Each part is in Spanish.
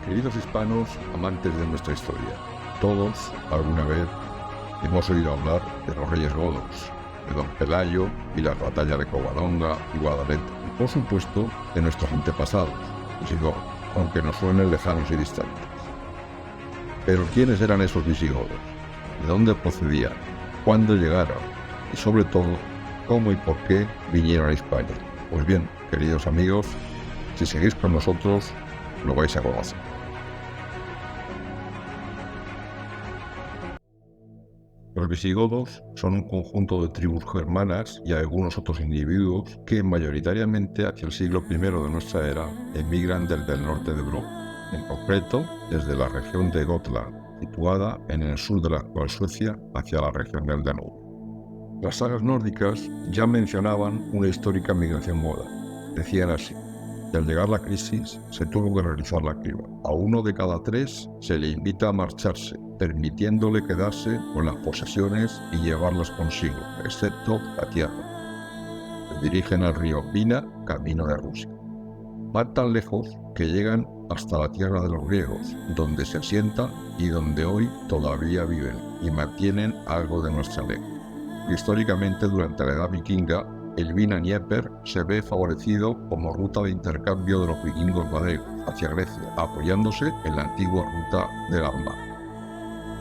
Queridos hispanos, amantes de nuestra historia, todos, alguna vez, hemos oído hablar de los reyes godos, de Don Pelayo y las batallas de Covadonga y Guadalete, y por supuesto de nuestros antepasados, visigodos, aunque nos suenen lejanos y distantes. Pero ¿quiénes eran esos visigodos? ¿De dónde procedían? ¿Cuándo llegaron? Y sobre todo, ¿cómo y por qué vinieron a España? Pues bien, queridos amigos, si seguís con nosotros, lo vais a conocer. Los visigodos son un conjunto de tribus germanas y algunos otros individuos que mayoritariamente hacia el siglo I de nuestra era emigran desde el norte de Europa, en concreto desde la región de Gotland, situada en el sur de la actual Suecia, hacia la región del Danubio. Las sagas nórdicas ya mencionaban una histórica migración goda. Decían así: y al llegar la crisis, se tuvo que realizar la criba. A 1 de cada 3 se le invita a marcharse, permitiéndole quedarse con las posesiones y llevarlas consigo, excepto la tierra. Se dirigen al río Vina, camino de Rusia. Van tan lejos que llegan hasta la tierra de los griegos, donde se asientan y donde hoy todavía viven y mantienen algo de nuestra lengua. Históricamente, durante la Edad Vikinga, el Vina-Dnieper se ve favorecido como ruta de intercambio de los vikingos griegos hacia Grecia, apoyándose en la antigua ruta del mar.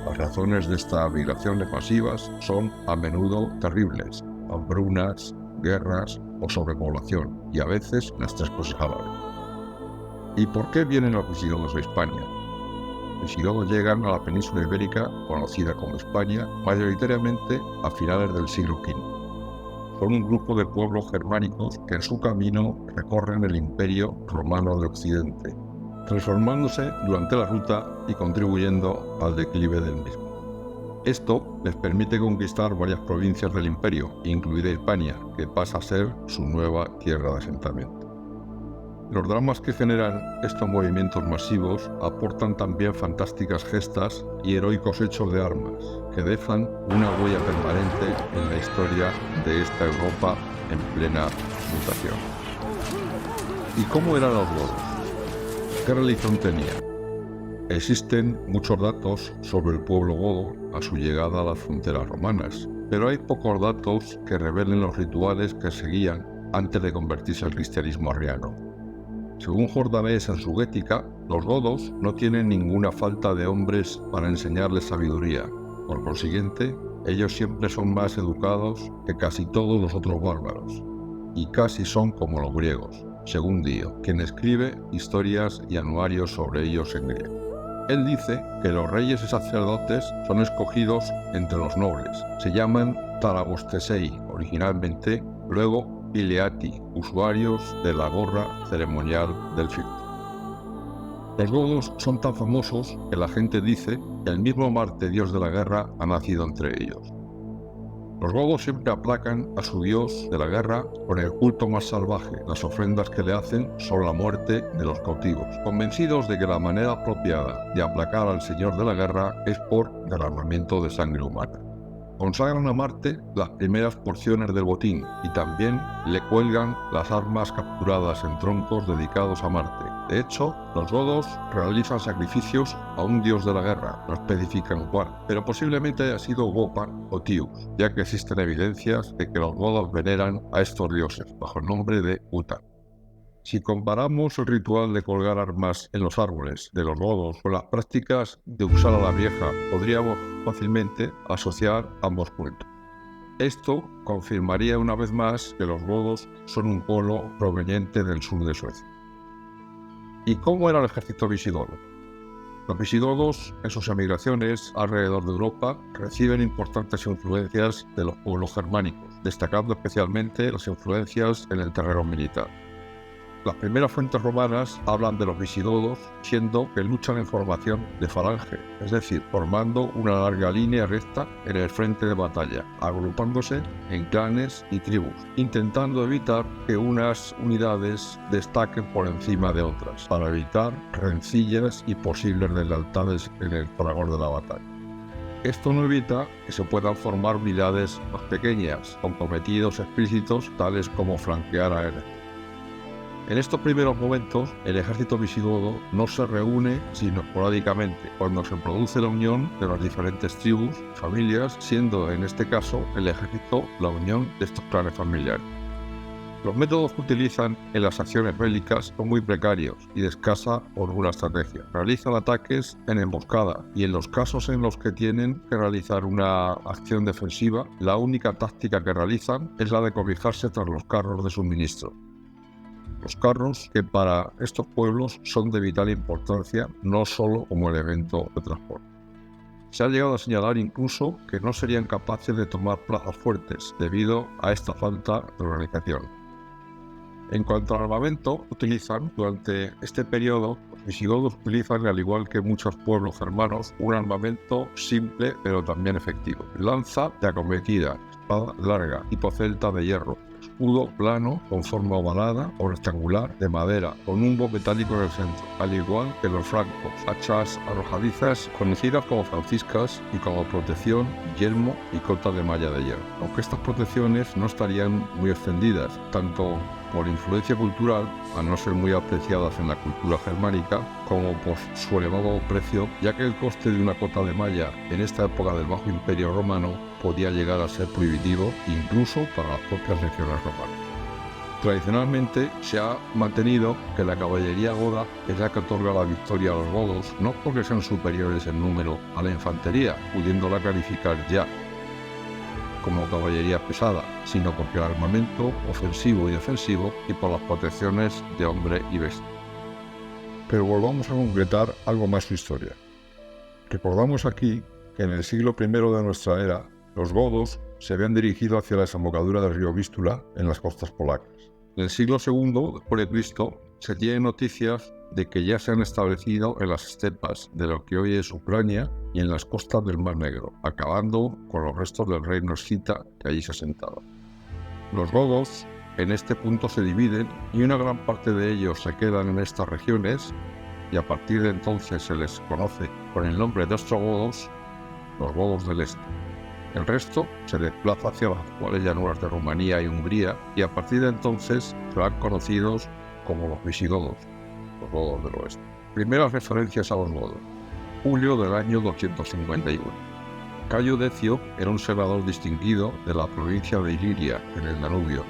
Las razones de estas migraciones masivas son a menudo terribles: hambrunas, guerras o sobrepoblación, y a veces las tres cosas a la vez. ¿Y por qué vienen los visigodos a España? Los visigodos llegan a la península ibérica, conocida como España, mayoritariamente a finales del siglo V. Son un grupo de pueblos germánicos que en su camino recorren el Imperio Romano de Occidente, transformándose durante la ruta y contribuyendo al declive del mismo. Esto les permite conquistar varias provincias del imperio, incluida Hispania, que pasa a ser su nueva tierra de asentamiento. Los dramas que generan estos movimientos masivos aportan también fantásticas gestas y heroicos hechos de armas, que dejan una huella permanente en la historia de esta Europa en plena mutación. ¿Y cómo eran los godos? ¿Qué religión tenían? Existen muchos datos sobre el pueblo godo a su llegada a las fronteras romanas, pero hay pocos datos que revelen los rituales que seguían antes de convertirse al cristianismo arriano. Según Jordanés en su Gética, los godos no tienen ninguna falta de hombres para enseñarles sabiduría. Por consiguiente, ellos siempre son más educados que casi todos los otros bárbaros, y casi son como los griegos, según Dio, quien escribe historias y anuarios sobre ellos en griego. Él dice que los reyes y sacerdotes son escogidos entre los nobles. Se llaman Tarabostesei originalmente, luego Pileati, usuarios de la gorra ceremonial del filtro. Los godos son tan famosos que la gente dice que el mismo Marte, dios de la guerra, ha nacido entre ellos. Los godos siempre aplacan a su dios de la guerra con el culto más salvaje. Las ofrendas que le hacen son la muerte de los cautivos, convencidos de que la manera apropiada de aplacar al señor de la guerra es por derramamiento de sangre humana. Consagran a Marte las primeras porciones del botín y también le cuelgan las armas capturadas en troncos dedicados a Marte. De hecho, los godos realizan sacrificios a un dios de la guerra, no especifican cuál, pero posiblemente haya sido Wopan o Tius, ya que existen evidencias de que los godos veneran a estos dioses bajo el nombre de Utan. Si comparamos el ritual de colgar armas en los árboles de los godos con las prácticas de usar a la vieja, podríamos fácilmente asociar ambos puntos. Esto confirmaría una vez más que los godos son un pueblo proveniente del sur de Suecia. ¿Y cómo era el ejército visigodo? Los visigodos, en sus emigraciones alrededor de Europa, reciben importantes influencias de los pueblos germánicos, destacando especialmente las influencias en el terreno militar. Las primeras fuentes romanas hablan de los visigodos siendo que luchan en formación de falange, es decir, formando una larga línea recta en el frente de batalla, agrupándose en clanes y tribus, intentando evitar que unas unidades destaquen por encima de otras, para evitar rencillas y posibles deslealtades en el fragor de la batalla. Esto no evita que se puedan formar unidades más pequeñas, con cometidos explícitos tales como flanquear a él. En estos primeros momentos, el ejército visigodo no se reúne sino esporádicamente, cuando se produce la unión de las diferentes tribus, familias, siendo en este caso el ejército la unión de estos clanes familiares. Los métodos que utilizan en las acciones bélicas son muy precarios y de escasa o nula estrategia. Realizan ataques en emboscada y en los casos en los que tienen que realizar una acción defensiva, la única táctica que realizan es la de cobijarse tras los carros de suministro. Los carros que para estos pueblos son de vital importancia, no solo como elemento de transporte. Se ha llegado a señalar incluso que no serían capaces de tomar plazas fuertes debido a esta falta de organización. En cuanto al armamento que utilizan, durante este periodo, los visigodos utilizan, al igual que muchos pueblos germanos, un armamento simple pero también efectivo. Lanza de acometida, espada larga, tipo celta de hierro, escudo plano con forma ovalada o rectangular de madera con un bo metálico en el centro, al igual que los francos, hachas arrojadizas conocidas como franciscas y como protección, yelmo y cota de malla de hierro. Aunque estas protecciones no estarían muy extendidas, tanto por influencia cultural, a no ser muy apreciadas en la cultura germánica, como por su elevado precio, ya que el coste de una cota de malla en esta época del Bajo Imperio Romano podía llegar a ser prohibitivo incluso para las propias legiones romanas. Tradicionalmente se ha mantenido que la caballería goda es la que otorga la victoria a los godos, no porque sean superiores en número a la infantería, pudiéndola calificar ya como caballería pesada, sino porque el armamento ofensivo y defensivo y por las protecciones de hombre y bestia. Pero volvamos a concretar algo más su historia. Recordamos aquí que en el siglo I de nuestra era, los godos se habían dirigido hacia la desembocadura del río Vístula en las costas polacas. En el siglo II después de Cristo se tienen noticias de que ya se han establecido en las estepas de lo que hoy es Ucrania y en las costas del Mar Negro, acabando con los restos del reino escita que allí se asentaba. Los godos en este punto se dividen y una gran parte de ellos se quedan en estas regiones y a partir de entonces se les conoce con el nombre de ostrogodos, los godos del este. El resto se desplaza hacia las actuales llanuras de Rumanía y Hungría y a partir de entonces serán conocidos como los visigodos, los godos del oeste. Primeras referencias a los godos. Julio del año 251. Cayo Decio era un senador distinguido de la provincia de Iliria, en el Danubio,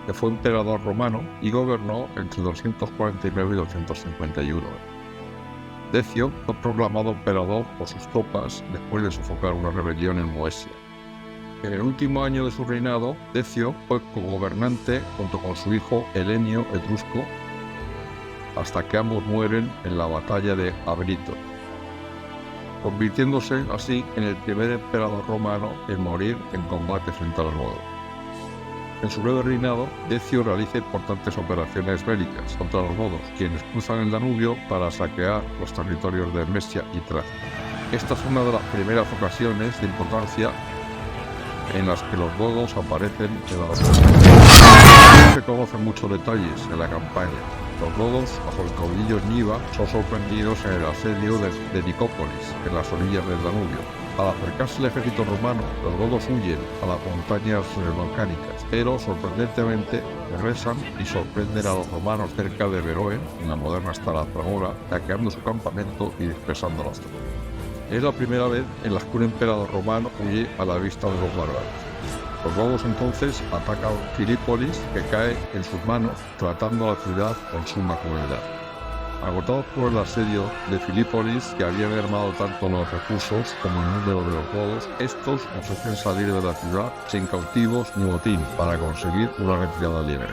que fue emperador romano y gobernó entre 249 y 251. Decio fue proclamado emperador por sus tropas después de sofocar una rebelión en Moesia. En el último año de su reinado, Decio fue cogobernante junto con su hijo Helenio Etrusco, hasta que ambos mueren en la batalla de Abrito, convirtiéndose así en el primer emperador romano en morir en combate frente a los godos. En su breve reinado, Decio realiza importantes operaciones bélicas contra los godos, quienes cruzan el Danubio para saquear los territorios de Messia y Tracia. Esta es una de las primeras ocasiones de importancia en las que los godos aparecen en la batalla. No se conocen muchos detalles en la campaña. Los godos, bajo el caudillo Niva, son sorprendidos en el asedio de Nicópolis, en las orillas del Danubio. Al acercarse el ejército romano, los godos huyen a las montañas balcánicas, pero sorprendentemente regresan y sorprenden a los romanos cerca de Veroe, en la moderna Stara Zamora, saqueando su campamento y dispersando las tropas. Es la primera vez en la que un emperador romano huye a la vista de los bárbaros. Los godos entonces atacan Filípolis, que cae en sus manos, tratando a la ciudad con suma crueldad. Agotados por el asedio de Filípolis, que había mermado tanto los recursos como el número de los godos, estos ofrecen salir de la ciudad sin cautivos ni botín para conseguir una retirada libre.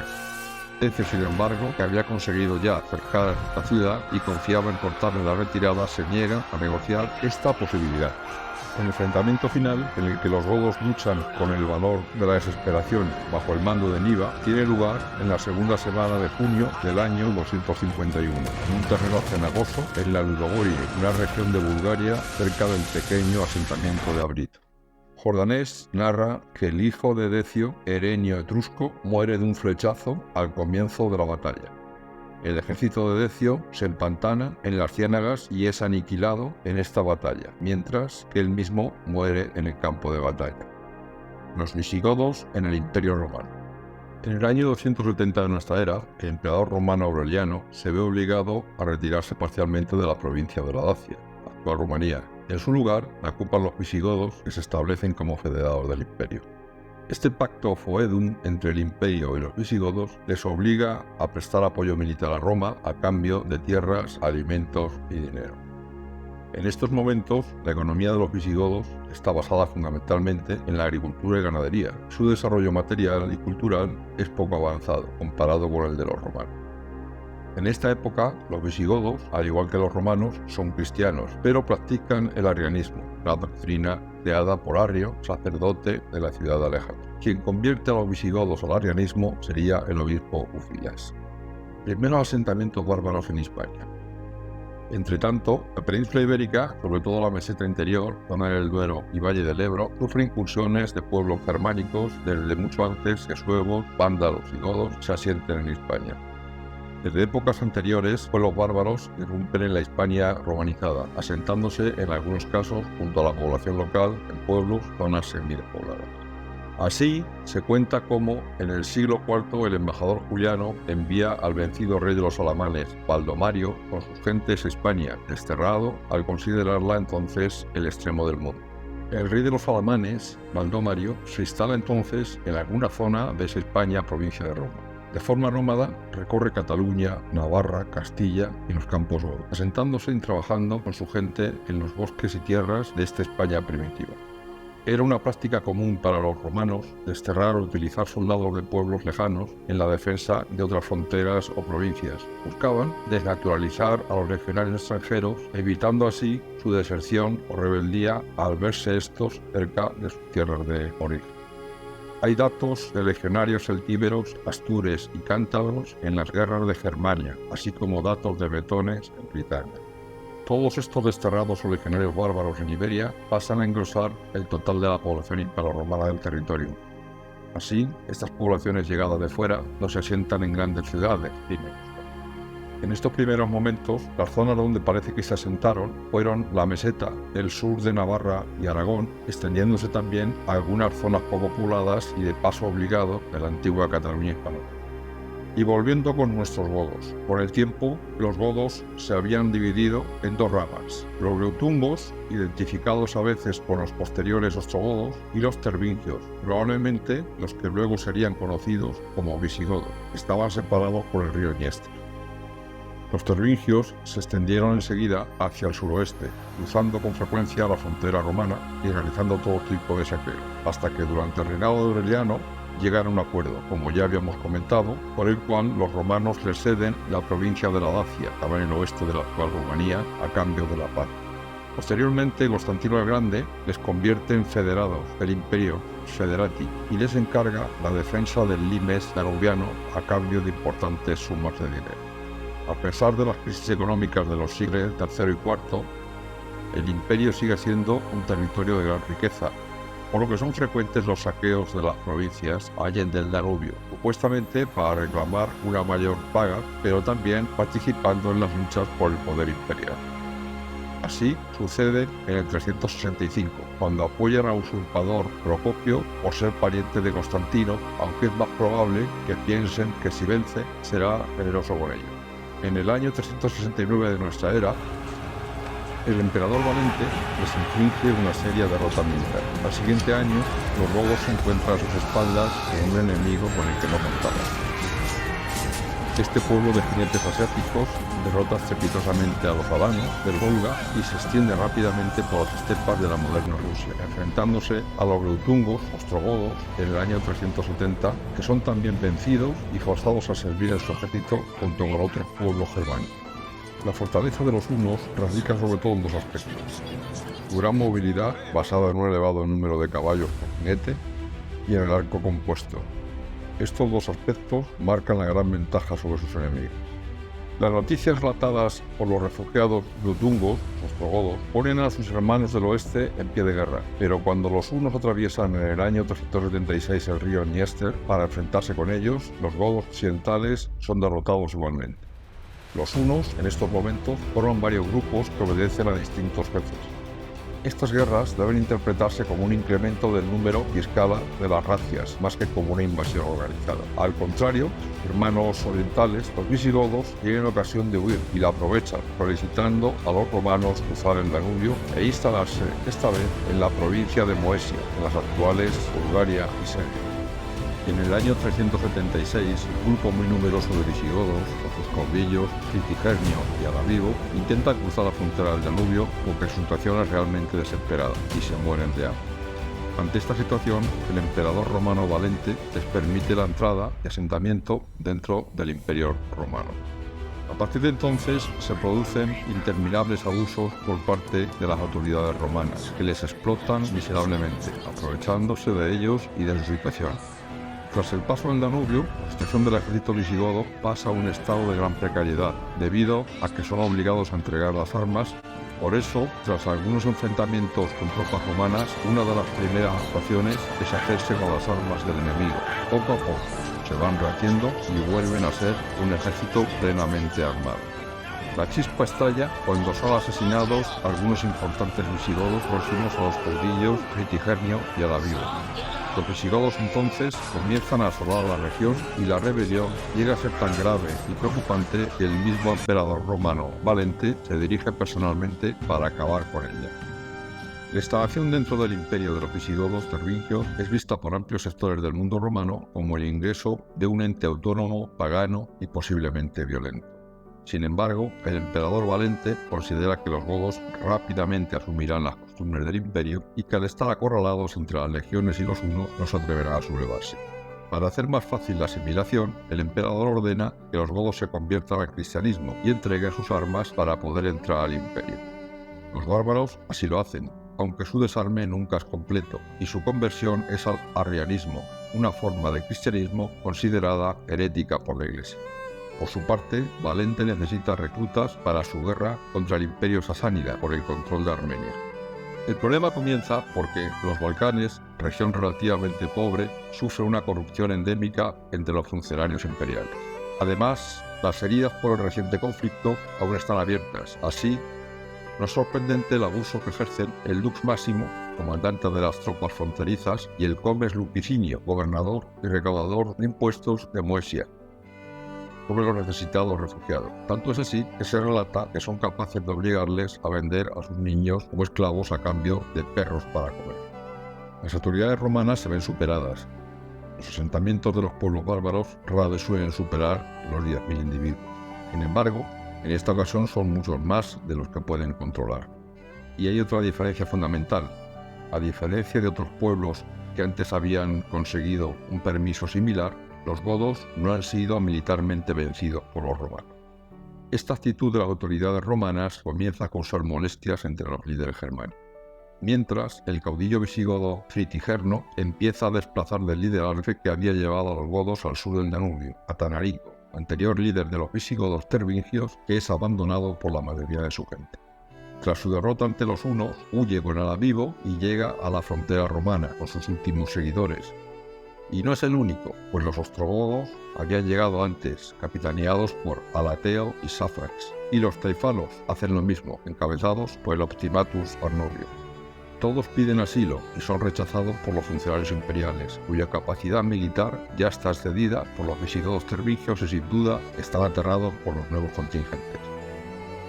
Decio, sin embargo, que había conseguido ya cercar la ciudad y confiaba en cortarle la retirada, se niega a negociar esta posibilidad. El enfrentamiento final, en el que los godos luchan con el valor de la desesperación bajo el mando de Niva, tiene lugar en la segunda semana de junio del año 251, en un terreno cenagoso en la Ludogorie, una región de Bulgaria cerca del pequeño asentamiento de Abrito. Jordanés narra que el hijo de Decio, Herenio Etrusco, muere de un flechazo al comienzo de la batalla. El ejército de Decio se empantana en las ciénagas y es aniquilado en esta batalla, mientras que él mismo muere en el campo de batalla. Los visigodos en el Imperio Romano. En el año 270 de nuestra era, el emperador romano Aureliano se ve obligado a retirarse parcialmente de la provincia de la Dacia, actual Rumanía. En su lugar, la ocupan los visigodos, que se establecen como federados del imperio. Este pacto foedum entre el imperio y los visigodos les obliga a prestar apoyo militar a Roma a cambio de tierras, alimentos y dinero. En estos momentos, la economía de los visigodos está basada fundamentalmente en la agricultura y ganadería. Su desarrollo material y cultural es poco avanzado comparado con el de los romanos. En esta época, los visigodos, al igual que los romanos, son cristianos, pero practican el arrianismo, la doctrina creada por Arrio, sacerdote de la ciudad de Alejandría. Quien convierte a los visigodos al arrianismo sería el obispo Ufilas. Primeros asentamientos bárbaros en Hispania. Entretanto, la península ibérica, sobre todo la meseta interior, zona del Duero y Valle del Ebro, sufre incursiones de pueblos germánicos desde mucho antes que suevos, vándalos y godos se asienten en Hispania. Desde épocas anteriores, pueblos bárbaros irrumpen en la Hispania romanizada, asentándose en algunos casos junto a la población local en pueblos, zonas semidespobladas. Así, se cuenta cómo en el siglo IV el embajador Juliano envía al vencido rey de los alamanes, Baldomario, con sus gentes a Hispania, desterrado al considerarla entonces el extremo del mundo. El rey de los alamanes, Baldomario, se instala entonces en alguna zona de esa Hispania, provincia de Roma. De forma nómada, recorre Cataluña, Navarra, Castilla y los campos godos, asentándose y trabajando con su gente en los bosques y tierras de esta España primitiva. Era una práctica común para los romanos desterrar o utilizar soldados de pueblos lejanos en la defensa de otras fronteras o provincias. Buscaban desnaturalizar a los legionarios extranjeros, evitando así su deserción o rebeldía al verse estos cerca de sus tierras de origen. Hay datos de legionarios celtíberos, astures y cántabros en las guerras de Germania, así como datos de bretones en Britania. Todos estos desterrados o legionarios bárbaros en Iberia pasan a engrosar el total de la población hispano-romana del territorio. Así, estas poblaciones llegadas de fuera no se asientan en grandes ciudades, en estos primeros momentos, las zonas donde parece que se asentaron fueron la meseta, el sur de Navarra y Aragón, extendiéndose también a algunas zonas poco pobladas y de paso obligado de la antigua Cataluña hispana. Y volviendo con nuestros godos. Con el tiempo, los godos se habían dividido en dos ramas: los greutungos, identificados a veces con los posteriores ostrogodos, y los tervingios, probablemente los que luego serían conocidos como visigodos. Estaban separados por el río Dniester. Los tervingios se extendieron enseguida hacia el suroeste, cruzando con frecuencia la frontera romana y realizando todo tipo de saqueos, hasta que durante el reinado de Aureliano llegan a un acuerdo, como ya habíamos comentado, por el cual los romanos les ceden la provincia de la Dacia, que estaba en el oeste de la actual Rumanía, a cambio de la paz. Posteriormente, Constantino el Grande les convierte en federados del imperio Federati y les encarga la defensa del limes danubiano a cambio de importantes sumas de dinero. A pesar de las crisis económicas de los siglos III y IV, el imperio sigue siendo un territorio de gran riqueza, por lo que son frecuentes los saqueos de las provincias allende del Danubio, supuestamente para reclamar una mayor paga, pero también participando en las luchas por el poder imperial. Así sucede en el 365, cuando apoyan al usurpador Procopio por ser pariente de Constantino, aunque es más probable que piensen que si vence será generoso con ellos. En el año 369 de nuestra era, el emperador Valente les inflige una seria derrota militar. Al siguiente año, los godos se encuentran a sus espaldas con un enemigo con el que no contaban. Este pueblo de jinetes asiáticos derrota estrepitosamente a los alanos del Volga y se extiende rápidamente por las estepas de la moderna Rusia, enfrentándose a los greutungos, ostrogodos, en el año 370, que son también vencidos y forzados a servir en su ejército junto con otros pueblos germánicos. La fortaleza de los hunos radica sobre todo en dos aspectos: su gran movilidad, basada en un elevado número de caballos por jinete, y en el arco compuesto. Estos dos aspectos marcan la gran ventaja sobre sus enemigos. Las noticias relatadas por los refugiados greutungos, ostrogodos, ponen a sus hermanos del oeste en pie de guerra, pero cuando los hunos atraviesan en el año 376 el río Dniester para enfrentarse con ellos, los godos occidentales son derrotados igualmente. Los hunos, en estos momentos, forman varios grupos que obedecen a distintos jefes. Estas guerras deben interpretarse como un incremento del número y escala de las razzias, más que como una invasión organizada. Al contrario, hermanos orientales, los visigodos tienen ocasión de huir y la aprovechan, solicitando a los romanos cruzar el Danubio e instalarse, esta vez, en la provincia de Moesia, en las actuales Bulgaria y Serbia. En el año 376, un grupo muy numeroso de visigodos, con sus caudillos Fritigernio y Adavivo, intentan cruzar la frontera del Danubio porque su situación es realmente desesperada y se mueren de hambre. Ante esta situación, el emperador romano Valente les permite la entrada y asentamiento dentro del Imperio romano. A partir de entonces se producen interminables abusos por parte de las autoridades romanas, que les explotan miserablemente, aprovechándose de ellos y de su situación. Tras el paso del Danubio, la situación del ejército visigodo pasa a un estado de gran precariedad, debido a que son obligados a entregar las armas. Por eso, tras algunos enfrentamientos con tropas romanas, una de las primeras actuaciones es hacerse con las armas del enemigo. Poco a poco se van rehaciendo y vuelven a ser un ejército plenamente armado. La chispa estalla cuando son asesinados algunos importantes visigodos próximos a los caudillos Fritigernio y Adavivo. Los visigodos entonces comienzan a asolar la región y la rebelión llega a ser tan grave y preocupante que el mismo emperador romano Valente se dirige personalmente para acabar con ella. La instalación dentro del imperio de los visigodos tervingios es vista por amplios sectores del mundo romano como el ingreso de un ente autónomo, pagano y posiblemente violento. Sin embargo, el emperador Valente considera que los godos rápidamente asumirán las costumbres del imperio y que al estar acorralados entre las legiones y los hunos no se atreverán a sublevarse. Para hacer más fácil la asimilación, el emperador ordena que los godos se conviertan al cristianismo y entreguen sus armas para poder entrar al imperio. Los bárbaros así lo hacen, aunque su desarme nunca es completo y su conversión es al arrianismo, una forma de cristianismo considerada herética por la Iglesia. Por su parte, Valente necesita reclutas para su guerra contra el imperio sasánida por el control de Armenia. El problema comienza porque los Balcanes, región relativamente pobre, sufren una corrupción endémica entre los funcionarios imperiales. Además, las heridas por el reciente conflicto aún están abiertas. Así, no es sorprendente el abuso que ejercen el Dux Máximo, comandante de las tropas fronterizas, y el Comes Lupicinio, gobernador y recaudador de impuestos de Moesia, sobre los necesitados refugiados. Tanto es así que se relata que son capaces de obligarles a vender a sus niños como esclavos a cambio de perros para comer. Las autoridades romanas se ven superadas. Los asentamientos de los pueblos bárbaros rara vez suelen superar los 10.000 individuos. Sin embargo, en esta ocasión son muchos más de los que pueden controlar. Y hay otra diferencia fundamental. A diferencia de otros pueblos que antes habían conseguido un permiso similar, los godos no han sido militarmente vencidos por los romanos. Esta actitud de las autoridades romanas comienza a causar molestias entre los líderes germánicos. Mientras, el caudillo visigodo Fritigerno empieza a desplazar del liderazgo que había llevado a los godos al sur del Danubio, a Tanarico, anterior líder de los visigodos tervingios, que es abandonado por la mayoría de su gente. Tras su derrota ante los hunos, huye con Adavivo y llega a la frontera romana con sus últimos seguidores. Y no es el único, pues los ostrogodos habían llegado antes, capitaneados por Alateo y Sáfrax, y los taifanos hacen lo mismo, encabezados por el Optimatus Arnovio. Todos piden asilo y son rechazados por los funcionarios imperiales, cuya capacidad militar ya está excedida por los visigodos tervingios y sin duda están aterrados por los nuevos contingentes.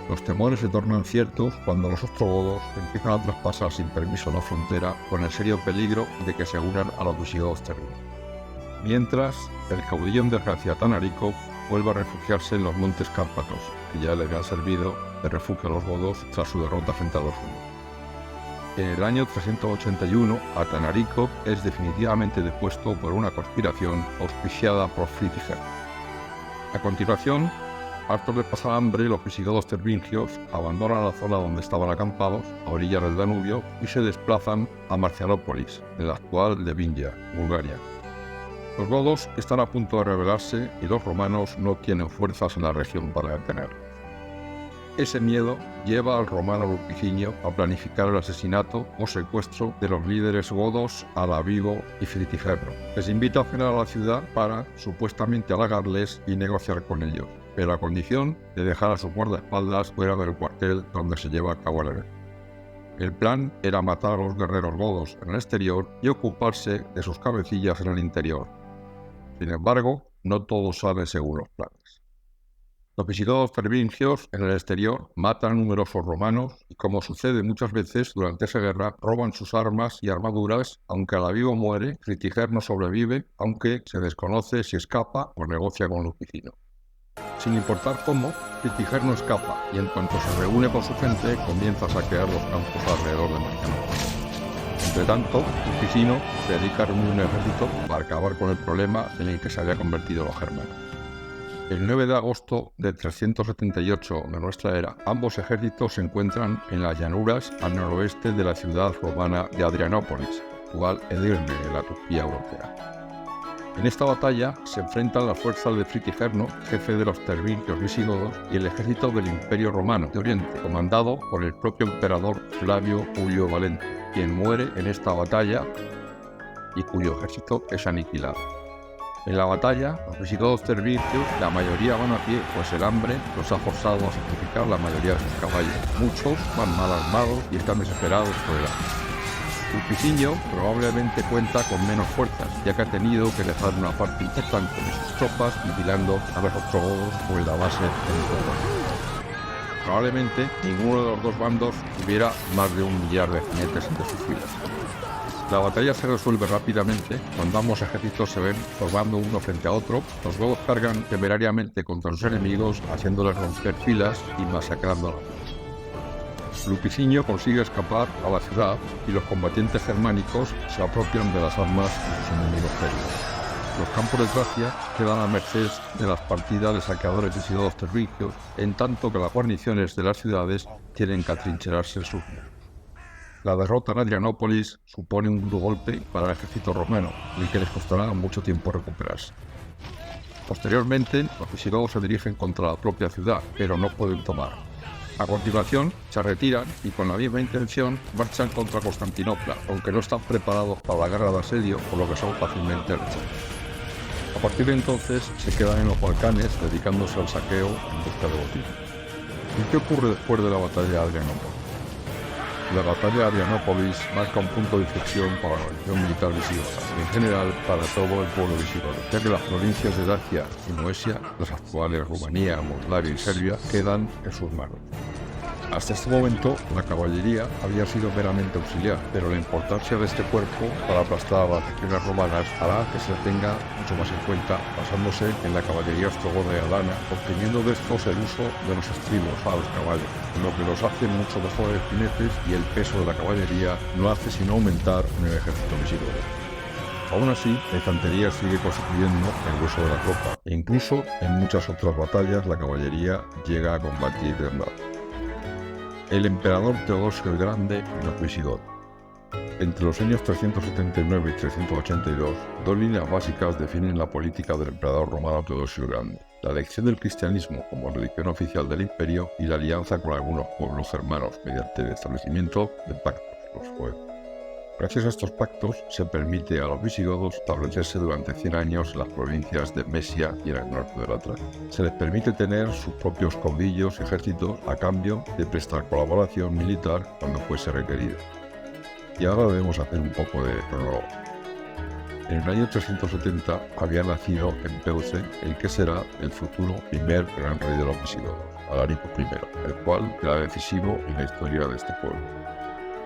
Los temores se tornan ciertos cuando los ostrogodos empiezan a traspasar sin permiso la frontera con el serio peligro de que se unan a los visigodos tervingios. Mientras, el caudillo en desgracia Tanarico vuelve a refugiarse en los montes Cárpatos, que ya le habían servido de refugio a los godos tras su derrota frente a los hunos. En el año 381, Atanarico es definitivamente depuesto por una conspiración auspiciada por Fritiger. A continuación, hartos de pasar hambre, los visigodos tervingios abandonan la zona donde estaban acampados, a orillas del Danubio, y se desplazan a Marcianópolis, en la actual Devingia, Bulgaria. Los godos están a punto de rebelarse y los romanos no tienen fuerzas en la región para detenerlos. Ese miedo lleva al romano Lupicinio a planificar el asesinato o secuestro de los líderes godos Adavivo y Fritigerno. Les invita a cenar a la ciudad para supuestamente halagarles y negociar con ellos, pero a condición de dejar a sus guardaespaldas fuera del cuartel donde se lleva a cabo el evento. El plan era matar a los guerreros godos en el exterior y ocuparse de sus cabecillas en el interior. Sin embargo, no todo sale según los planes. Los visigodos tervingios en el exterior matan a numerosos romanos y, como sucede muchas veces durante esa guerra, roban sus armas y armaduras, aunque Alavigo muere, Fritigerno sobrevive, aunque se desconoce si escapa o negocia con Lupicino. Sin importar cómo, Fritigerno escapa y en cuanto se reúne con su gente comienza a saquear los campos alrededor de Marcianópolis. Entre tanto, Lupicino se dedica a reunir un ejército para acabar con el problema en el que se había convertido los germanos. El 9 de agosto de 378 de nuestra era, ambos ejércitos se encuentran en las llanuras al noroeste de la ciudad romana de Adrianópolis, actual Edirne, en la Turquía europea. En esta batalla se enfrentan las fuerzas de Fritigerno, jefe de los tervingios visigodos, y el ejército del Imperio Romano de Oriente, comandado por el propio emperador Flavio Julio Valente, quien muere en esta batalla y cuyo ejército es aniquilado. En la batalla, los visigodos tervingios, la mayoría van a pie, pues el hambre los ha forzado a sacrificar la mayoría de sus caballos. Muchos van mal armados y están desesperados por el hambre. Lupicino probablemente cuenta con menos fuerzas, ya que ha tenido que dejar una parte importante de sus tropas vigilando a los ostrogodos o en la base de los. Probablemente ninguno de los dos bandos tuviera más de 1 millar de jinetes entre sus filas. La batalla se resuelve rápidamente cuando ambos ejércitos se ven formando uno frente a otro. Los godos cargan temerariamente contra sus enemigos, haciéndoles romper filas y masacrándolos. Lupicino consigue escapar a la ciudad y los combatientes germánicos se apropian de las armas de sus enemigos serios. Los campos de Tracia quedan a merced de las partidas de saqueadores visigodos tervingios, en tanto que las guarniciones de las ciudades tienen que atrincherarse en sus muros. La derrota en Adrianópolis supone un duro golpe para el ejército romano, el que les costará mucho tiempo recuperarse. Posteriormente, los visigodos se dirigen contra la propia ciudad, pero no pueden tomar. A continuación, se retiran y con la misma intención marchan contra Constantinopla, aunque no están preparados para la guerra de asedio, por lo que son fácilmente rechazados. A partir de entonces, se quedan en los Balcanes dedicándose al saqueo en busca de botín. ¿Y qué ocurre después de la batalla de Adrianópolis? La batalla de Adrianópolis marca un punto de inflexión para la organización militar visigoda y en general para todo el pueblo visigodo, ya que las provincias de Dacia y Moesia, las actuales Rumanía, Moldavia y Serbia, quedan en sus manos. Hasta este momento, la caballería había sido meramente auxiliar, pero la importancia de este cuerpo para aplastar a las legiones romanas hará que se tenga mucho más en cuenta, basándose en la caballería ostrogoda y alana, obteniendo de estos el uso de los estribos a los caballos, lo que los hace mucho mejores jinetes y el peso de la caballería no hace sino aumentar en el ejército visigodo. Aún así, la infantería sigue constituyendo el grueso de la tropa, e incluso en muchas otras batallas la caballería llega a combatir de verdad. El emperador Teodosio el Grande y los visigodos. Entre los años 379 y 382, dos líneas básicas definen la política del emperador romano Teodosio el Grande: la elección del cristianismo como religión oficial del imperio y la alianza con algunos pueblos germanos mediante el establecimiento de pactos, los fuegos. Gracias a estos pactos se permite a los visigodos establecerse durante 100 años en las provincias de Mesia y en el norte de la Tracia. Se les permite tener sus propios caudillos y ejércitos a cambio de prestar colaboración militar cuando fuese requerida. Y ahora debemos hacer un poco de prólogo. En el año 370 había nacido en Peuce el que será el futuro primer gran rey de los visigodos, Alarico I, el cual será decisivo en la historia de este pueblo.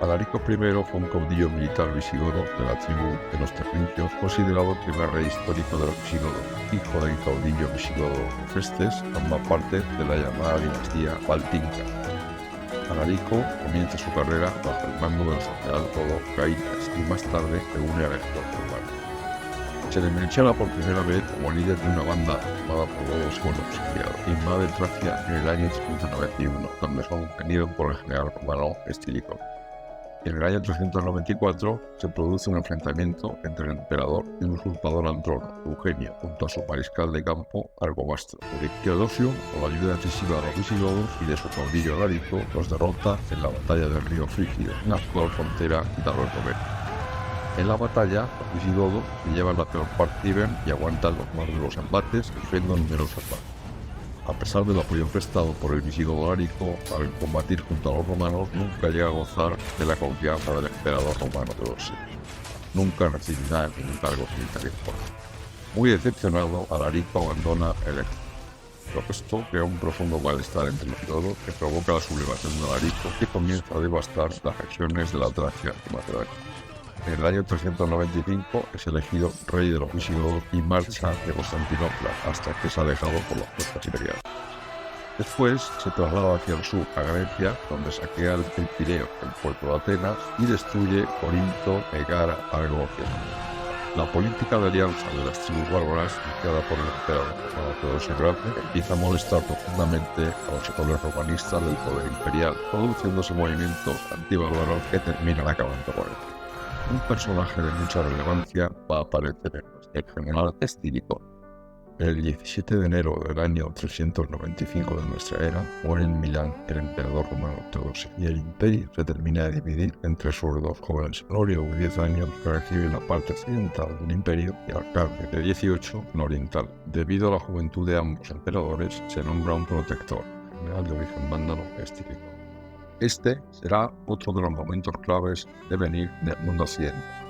Alarico I fue un caudillo militar visigodo de la tribu de los tervingios, considerado el primer rey histórico de los visigodos. Hijo del caudillo visigodo Festes, forma parte de la llamada dinastía Valtinca. Alarico comienza su carrera bajo el mando del general Todo Gaitas y más tarde se une al ejército romano. Se le menciona por primera vez como líder de una banda formada por godos con auxiliados. Invade Tracia en el año 391, donde son detenidos por el general romano Estílico. En el año 394 se produce un enfrentamiento entre el emperador y un usurpador al trono, Eugenio, junto a su mariscal de campo, Argomastro. Teodosio, con la ayuda decisiva de los visigodos y de su caudillo Alarico, los derrota en la batalla del río Frígido, en la actual frontera italo-romana. En la batalla, los visigodos se llevan la peor parte y aguantan los más duros embates, sufriendo numerosas bajas. A pesar del apoyo prestado por el visigodo Alarico al combatir junto a los romanos, nunca llega a gozar de la confianza del emperador romano Teodosio. Nunca recibirá ningún cargo militar importante. Muy decepcionado, Alarico abandona el ejército. Pero esto crea un profundo malestar entre los todos que provoca la sublevación de Alarico, que comienza a devastar las regiones de la Tracia y Macedonia. En el año 395 es elegido rey de los visigodos y marcha de Constantinopla hasta que es alejado por las fuerzas imperiales. Después se traslada hacia el sur a Grecia, donde saquea el Pireo, el puerto de Atenas, y destruye Corinto, Megara, Argos y Esmirna. La política de alianza de las tribus bárbaras, iniciada por el emperador Teodosio el Grande, empieza a molestar profundamente a los sectores romanistas del poder imperial, produciéndose movimientos antibárbaros que terminan acabando con él. Un personaje de mucha relevancia va a aparecer en el general Estílico. El 17 de enero del año 395 de nuestra era, muere en Milán el emperador romano Teodosio, y el imperio se termina de dividir entre sus dos jóvenes. Honorio, de 10 años, que recibe la parte occidental del imperio, y Arcadio, de 18, la oriental. Debido a la juventud de ambos emperadores, se nombra un protector, general de origen vándalo, Estílico. Este será otro de los momentos claves de venir del mundo occidental.